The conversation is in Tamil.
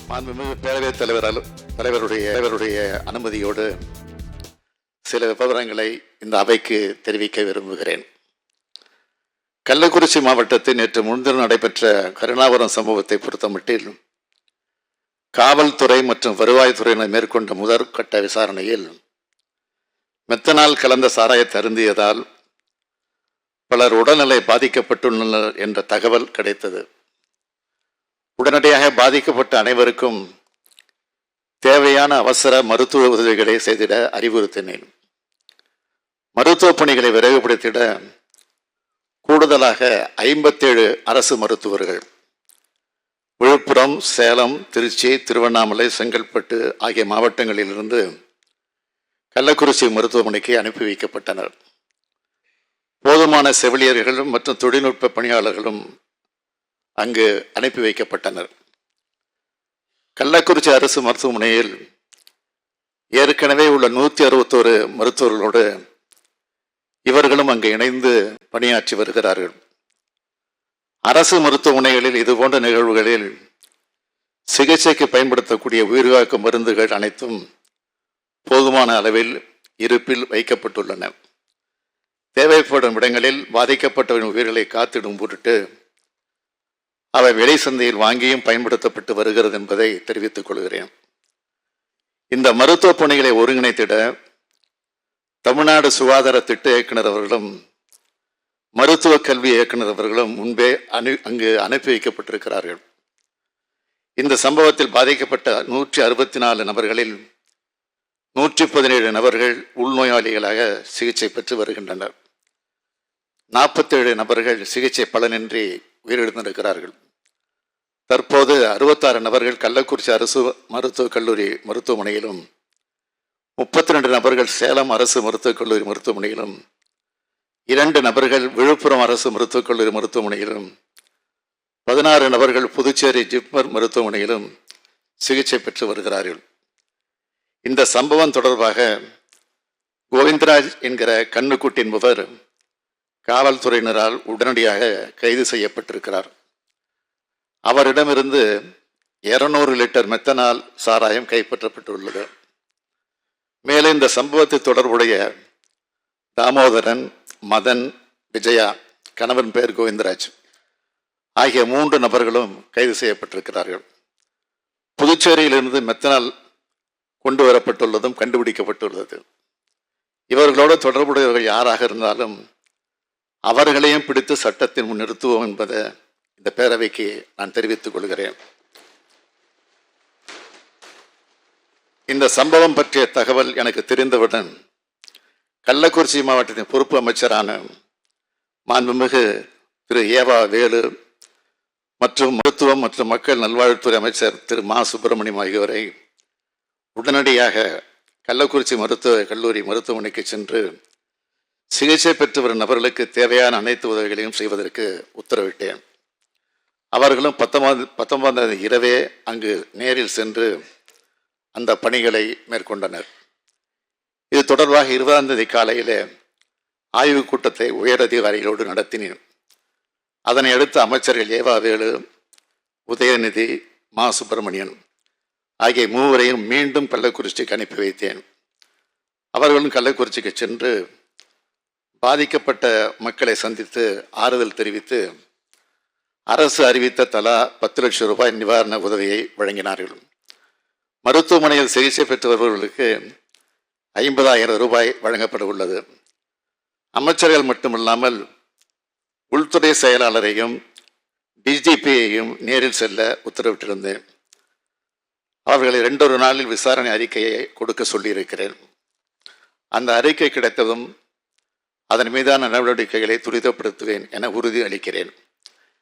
மாண்புமிகு பேரவைத் தலைவருடைய அனுமதியோடு சில விவரங்களை இந்த அவைக்கு தெரிவிக்க விரும்புகிறேன். கள்ளக்குறிச்சி மாவட்டத்தில் நேற்று முன்தினம் நடைபெற்ற கருணாபுரம் சம்பவத்தை பொறுத்தமட்டில் காவல்துறை மற்றும் வருவாய்த்துறையினர் மேற்கொண்ட முதற்கட்ட விசாரணையில் மெத்தனால் கலந்த சாராயத்தை அருந்தியதால் பலர் உடல்நிலை பாதிக்கப்பட்டுள்ளனர் என்ற தகவல் கிடைத்தது. உடனடியாக பாதிக்கப்பட்ட அனைவருக்கும் தேவையான அவசர மருத்துவ உதவிகளை செய்திட அறிவுறுத்தினேன். மருத்துவ பணிகளை விரைவுபடுத்திட கூடுதலாக 57 அரசு மருத்துவர்கள் விழுப்புரம், சேலம், திருச்சி, திருவண்ணாமலை, செங்கல்பட்டு ஆகிய மாவட்டங்களிலிருந்து கள்ளக்குறிச்சி மருத்துவமனைக்கு அனுப்பி வைக்கப்பட்டனர். போதுமான செவிலியர்களும் மற்றும் தொழில்நுட்ப பணியாளர்களும் அங்கு அனுப்பி வைக்கப்பட்டனர். கள்ளக்குறிச்சி அரசு மருத்துவமனையில் ஏற்கனவே உள்ள 161 மருத்துவர்களோடு இவர்களும் அங்கு இணைந்து பணியாற்றி வருகிறார்கள். அரசு மருத்துவமனைகளில் இதுபோன்ற நிகழ்வுகளில் சிகிச்சைக்கு பயன்படுத்தக்கூடிய உயிர்காக்கும் மருந்துகள் அனைத்தும் போதுமான அளவில் இருப்பில் வைக்கப்பட்டுள்ளன. தேவைப்படும் இடங்களில் பாதிக்கப்பட்டவரின் உயிர்களை காத்திடும் பொருட்டு அவை விலை சந்தையில் வாங்கியும் பயன்படுத்தப்பட்டு வருகிறது என்பதை தெரிவித்துக் கொள்கிறேன். இந்த மருத்துவ பணிகளை ஒருங்கிணைத்திட தமிழ்நாடு சுகாதார திட்ட இயக்குனர் அவர்களும் மருத்துவ கல்வி இயக்குனர் அவர்களும் முன்பே அங்கு அனுப்பி வைக்கப்பட்டிருக்கிறார்கள். இந்த சம்பவத்தில் பாதிக்கப்பட்ட 164 நபர்களில் 117 நபர்கள் உள்நோயாளிகளாக சிகிச்சை பெற்று வருகின்றனர். 47 நபர்கள் சிகிச்சை பலனின்றி உயிரிழந்திருக்கிறார்கள். தற்போது 66 நபர்கள் கள்ளக்குறிச்சி அரசு மருத்துவக் கல்லூரி மருத்துவமனையிலும் 32 நபர்கள் சேலம் அரசு மருத்துவக் கல்லூரி மருத்துவமனையிலும் 2 நபர்கள் விழுப்புரம் அரசு மருத்துவக் கல்லூரி மருத்துவமனையிலும் 16 நபர்கள் புதுச்சேரி ஜிப்மர் மருத்துவமனையிலும் சிகிச்சை பெற்று வருகிறார்கள். இந்த சம்பவம் தொடர்பாக கோவிந்தராஜ் என்கிற கண்ணுக்குட்டி என்பவர் காவல்துறையினரால் உடனடியாக கைது செய்யப்பட்டிருக்கிறார். அவரிடமிருந்து 200 லிட்டர் மெத்தனால் சாராயம் கைப்பற்றப்பட்டுள்ளது. மேலும் இந்த சம்பவத்தை தொடர்புடைய தாமோதரன், மதன், விஜயா, கணவன் பெயர் கோவிந்தராஜ் ஆகிய 3 நபர்களும் கைது செய்யப்பட்டிருக்கிறார்கள். புதுச்சேரியிலிருந்து மெத்தனால் கொண்டு வரப்பட்டுள்ளதும் கண்டுபிடிக்கப்பட்டுள்ளது. இவர்களோடு தொடர்புடையவர்கள் யாராக இருந்தாலும் அவர்களையும் பிடித்து சட்டத்தின் முன் நிறுத்துவோம் என்பதை இந்த பேரவைக்கு நான் தெரிவித்துக் கொள்கிறேன். இந்த சம்பவம் பற்றிய தகவல் எனக்கு தெரிந்தவுடன் கள்ளக்குறிச்சி மாவட்டத்தின் பொறுப்பு அமைச்சரான மாண்புமிகு திரு ஏவா வேலு மற்றும் மருத்துவம் மற்றும் மக்கள் நல்வாழ்வுத்துறை அமைச்சர் திரு மா சுப்பிரமணியம் ஆகியோரை உடனடியாக கள்ளக்குறிச்சி மருத்துவக் கல்லூரி மருத்துவமனைக்கு சென்று சிகிச்சை பெற்று வரும் நபர்களுக்கு தேவையான அனைத்து உதவிகளையும் செய்வதற்கு உத்தரவிட்டேன். அவர்களும் 19 இரவே அங்கு நேரில் சென்று அந்த பணிகளை மேற்கொண்டனர். இது தொடர்பாக 20 காலையிலே ஆய்வுக் கூட்டத்தை உயரதிகாரிகளோடு நடத்தினேன். அதனை அடுத்து அமைச்சர்கள் ஏவா வேலு, உதயநிதி, மா சுப்பிரமணியன் ஆகிய 3வரையும் மீண்டும் கள்ளக்குறிச்சிக்கு அனுப்பி வைத்தேன். அவர்களும் கள்ளக்குறிச்சிக்கு சென்று பாதிக்கப்பட்ட மக்களை சந்தித்து ஆறுதல் தெரிவித்து அரசு அறிவித்த தலா 10 லட்சம் ரூபாய் நிவாரண உதவியை வழங்கினார்கள். மருத்துவமனையில் சிகிச்சை பெற்று வருபவர்களுக்கு 50,000 ரூபாய் வழங்கப்பட உள்ளது. அமைச்சர்கள் மட்டுமில்லாமல் உள்துறை செயலாளரையும் டிஜிபியையும் நேரில் செல்ல உத்தரவிட்டிருந்தேன். அவர்களை 2 நாளில் விசாரணை அறிக்கையை கொடுக்க சொல்லியிருக்கிறேன். அந்த அறிக்கை கிடைத்ததும் அதன் மீதான நடவடிக்கைகளை துரிதப்படுத்துவேன் என உறுதி அளிக்கிறேன்.